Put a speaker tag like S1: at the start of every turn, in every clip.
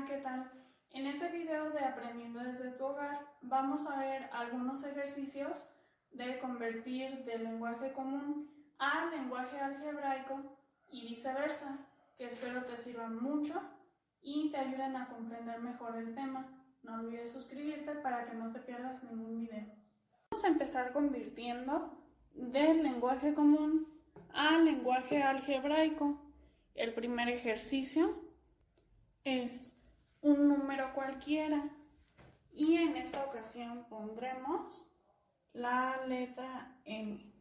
S1: ¿qué tal? En este video de Aprendiendo desde tu hogar vamos a ver algunos ejercicios de convertir del lenguaje común al lenguaje algebraico y viceversa, que espero te sirvan mucho y te ayuden a comprender mejor el tema. No olvides suscribirte para que no te pierdas ningún video. Vamos a empezar convirtiendo del lenguaje común al lenguaje algebraico. El primer ejercicio es un número cualquiera y en esta ocasión pondremos la letra M.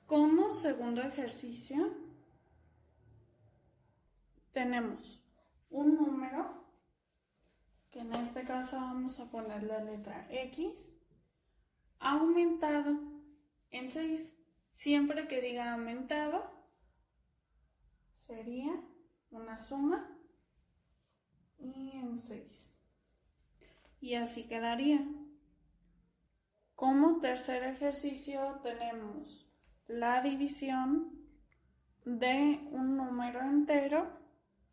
S1: Como segundo ejercicio tenemos un número que en este caso vamos a poner la letra X aumentado en 6. Siempre que diga aumentado sería una suma y en 6. Y así quedaría. Como tercer ejercicio tenemos la división de un número entero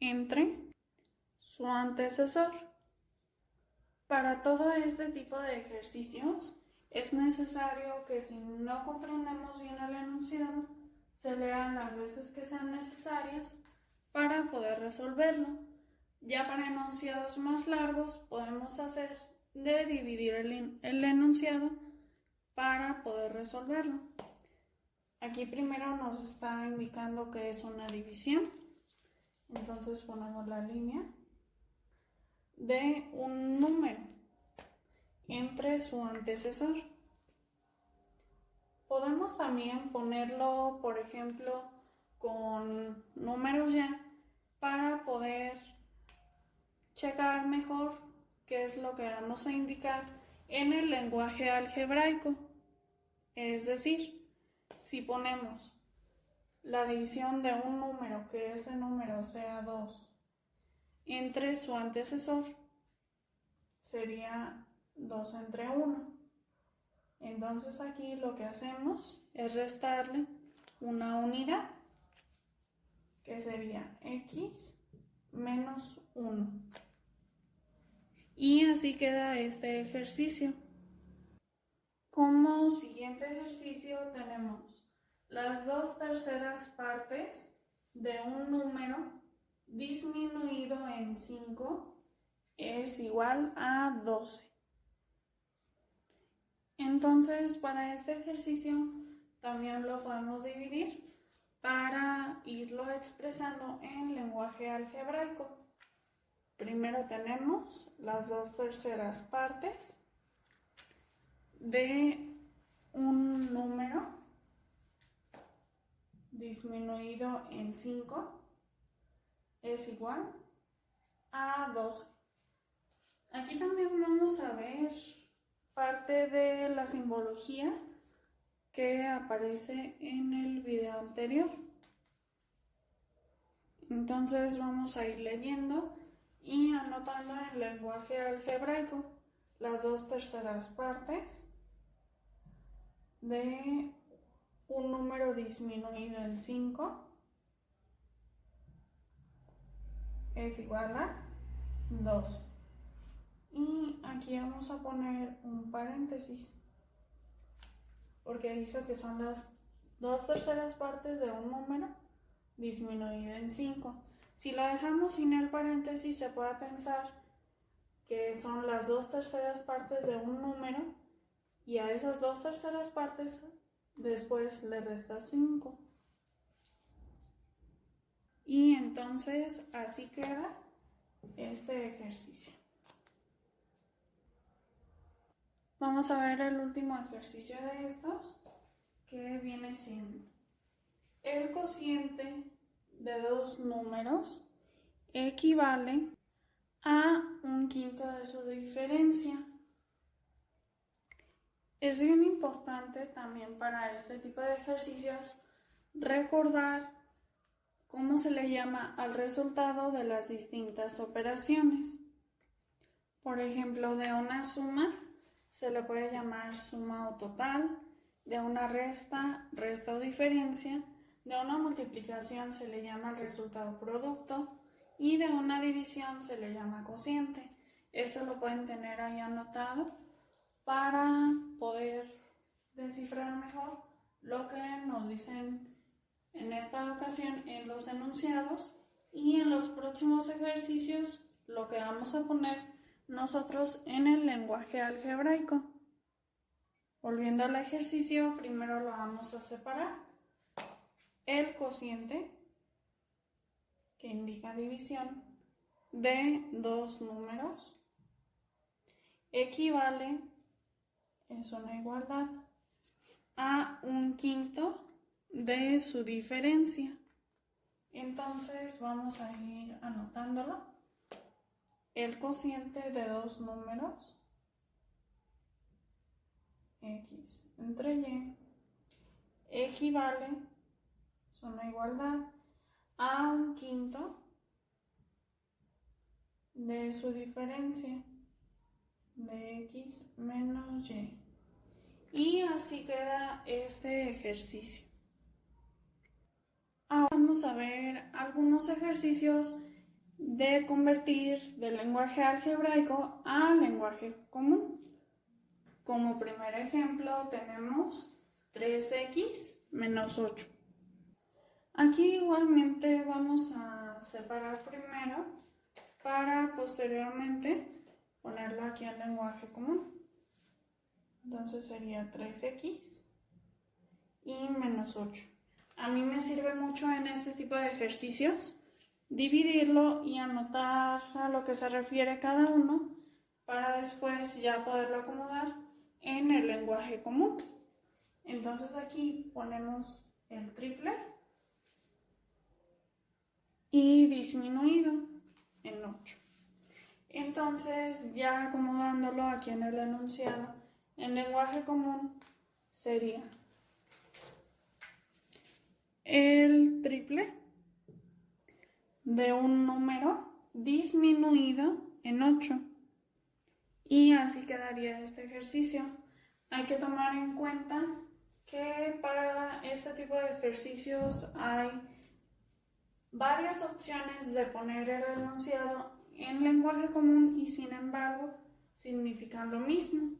S1: entre su antecesor. Para todo este tipo de ejercicios es necesario que si no comprendemos bien el enunciado, se lean las veces que sean necesarias para poder resolverlo. Ya para enunciados más largos podemos hacer de dividir el enunciado para poder resolverlo. Aquí primero nos está indicando que es una división, entonces ponemos la línea de un número entre su antecesor. Podemos también ponerlo, por ejemplo, con números ya para poder checar mejor qué es lo que vamos a indicar en el lenguaje algebraico. Es decir, si ponemos la división de un número, que ese número sea 2, entre su antecesor, sería 2 entre 1. Entonces aquí lo que hacemos es restarle una unidad, que sería X menos 1. Y así queda este ejercicio. Como siguiente ejercicio tenemos las 2/3 partes de un número disminuido en 5 es igual a 12. Entonces, para este ejercicio también lo podemos dividir para irlo expresando en lenguaje algebraico. Primero tenemos las 2/3 partes de un número disminuido en 5 es igual a 12. Aquí también vamos a ver parte de la simbología que aparece en el video anterior. Entonces vamos a ir leyendo y anotando en lenguaje algebraico las 2/3 partes de un número disminuido en 5 es igual a 2. Y aquí vamos a poner un paréntesis, porque dice que son las 2/3 partes de un número disminuido en 5. Si lo dejamos sin el paréntesis, se puede pensar que son las 2/3 partes de un número y a esas 2/3 partes después le resta 5. Y entonces así queda este ejercicio. Vamos a ver el último ejercicio de estos, que viene siendo el cociente de dos números equivale a 1/5 de su diferencia. Es bien importante también para este tipo de ejercicios recordar cómo se le llama al resultado de las distintas operaciones. Por ejemplo, de una suma se le puede llamar suma o total, de una resta, resta o diferencia, de una multiplicación se le llama el resultado producto y de una división se le llama cociente. Esto lo pueden tener ahí anotado para poder descifrar mejor lo que nos dicen en esta ocasión en los enunciados, y en los próximos ejercicios lo que vamos a poner nosotros en el lenguaje algebraico. Volviendo al ejercicio, primero lo vamos a separar. El cociente, que indica división de dos números, equivale, es una igualdad, a 1/5 de su diferencia. Entonces vamos a ir anotándolo. El cociente de dos números, x entre y, equivale, es una igualdad, a 1/5 de su diferencia, de x menos y. Y así queda este ejercicio. Ahora vamos a ver algunos ejercicios de convertir del lenguaje algebraico al lenguaje común. Como primer ejemplo tenemos 3x menos 8. Aquí igualmente vamos a separar primero para posteriormente ponerlo aquí en lenguaje común. Entonces sería 3x y menos 8. A mí me sirve mucho en este tipo de ejercicios dividirlo y anotar a lo que se refiere cada uno para después ya poderlo acomodar en el lenguaje común. Entonces aquí ponemos el triple y disminuido en 8. Entonces ya acomodándolo aquí en el enunciado, en lenguaje común sería el triple de un número disminuido en 8. Y así quedaría este ejercicio. Hay que tomar en cuenta que para este tipo de ejercicios hay varias opciones de poner el enunciado en lenguaje común y sin embargo significan lo mismo.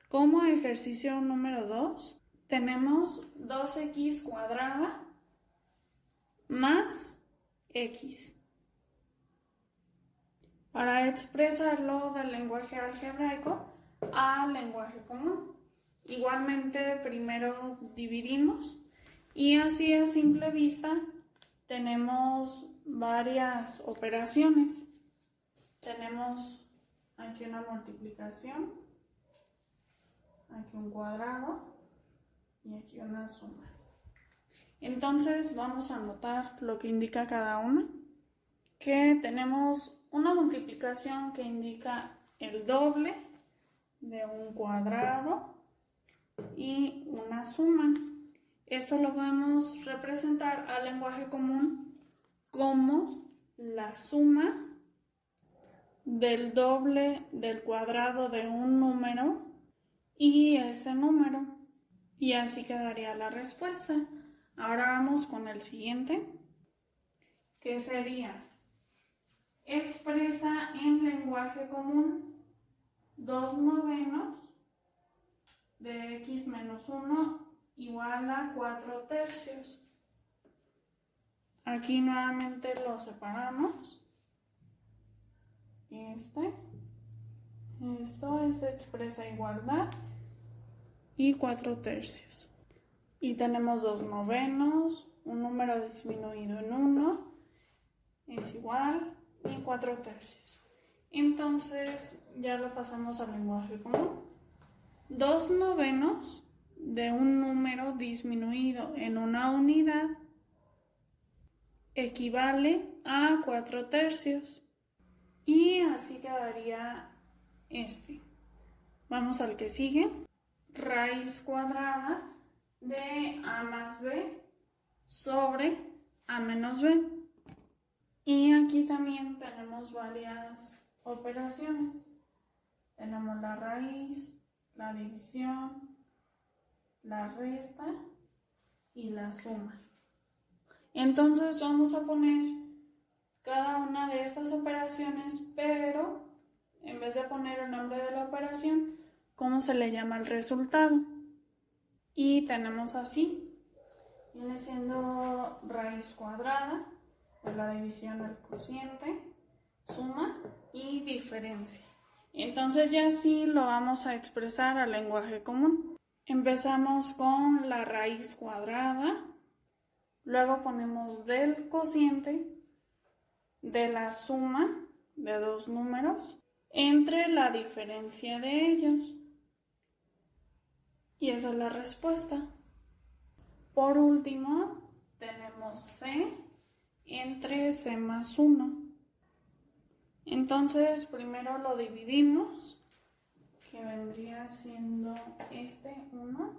S1: Como ejercicio número 2, tenemos 2x cuadrada más x. Para expresarlo del lenguaje algebraico al lenguaje común, igualmente primero dividimos y así a simple vista tenemos varias operaciones. Tenemos aquí una multiplicación, aquí un cuadrado y aquí una suma. Entonces vamos a anotar lo que indica cada una, que tenemos una multiplicación que indica el doble de un cuadrado y una suma. Esto lo podemos representar al lenguaje común como la suma del doble del cuadrado de un número y ese número. Y así quedaría la respuesta. Ahora vamos con el siguiente, que sería: expresa en lenguaje común 2/9 de x menos 1 igual a 4/3. Aquí nuevamente lo separamos. Este expresa igualdad y 4/3. Y tenemos 2/9, un número disminuido en 1, es igual y 4/3. Entonces ya lo pasamos al lenguaje común. 2/9 de un número disminuido en una unidad equivale a 4/3. Y así quedaría este. Vamos al que sigue. Raíz cuadrada de a más b sobre a menos b. Y aquí también tenemos varias operaciones. Tenemos la raíz, la división, la resta y la suma. Entonces vamos a poner cada una de estas operaciones, pero en vez de poner el nombre de la operación, ¿cómo se le llama el resultado? Y tenemos así, viene siendo raíz cuadrada de la división al cociente, suma y diferencia. Entonces ya sí lo vamos a expresar al lenguaje común. Empezamos con la raíz cuadrada, luego ponemos del cociente de la suma de dos números entre la diferencia de ellos. Y esa es la respuesta. Por último, tenemos C entre C más 1. Entonces, primero lo dividimos, que vendría siendo este 1,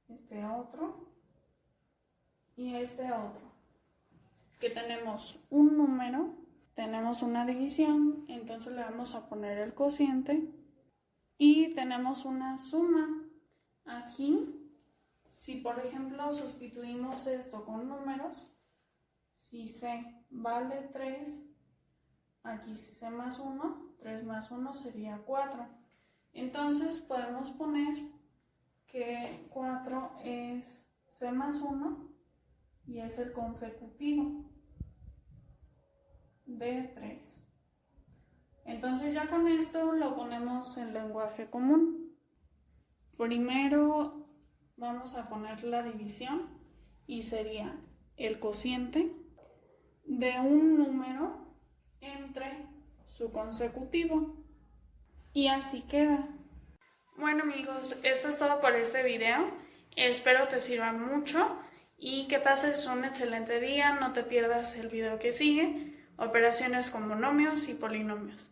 S1: este otro y este otro. Que tenemos un número, tenemos una división, entonces le vamos a poner el cociente y tenemos una suma. Aquí, si por ejemplo sustituimos esto con números, si C vale 3, aquí si C más 1, 3 más 1 sería 4. Entonces podemos poner que 4 es C más 1 y es el consecutivo de 3. Entonces ya con esto lo ponemos en lenguaje común. Primero vamos a poner la división y sería el cociente de un número entre su consecutivo. Y así queda. Bueno amigos, esto es todo por este video. Espero te sirva mucho y que pases un excelente día. No te pierdas el video que sigue, operaciones con monomios y polinomios.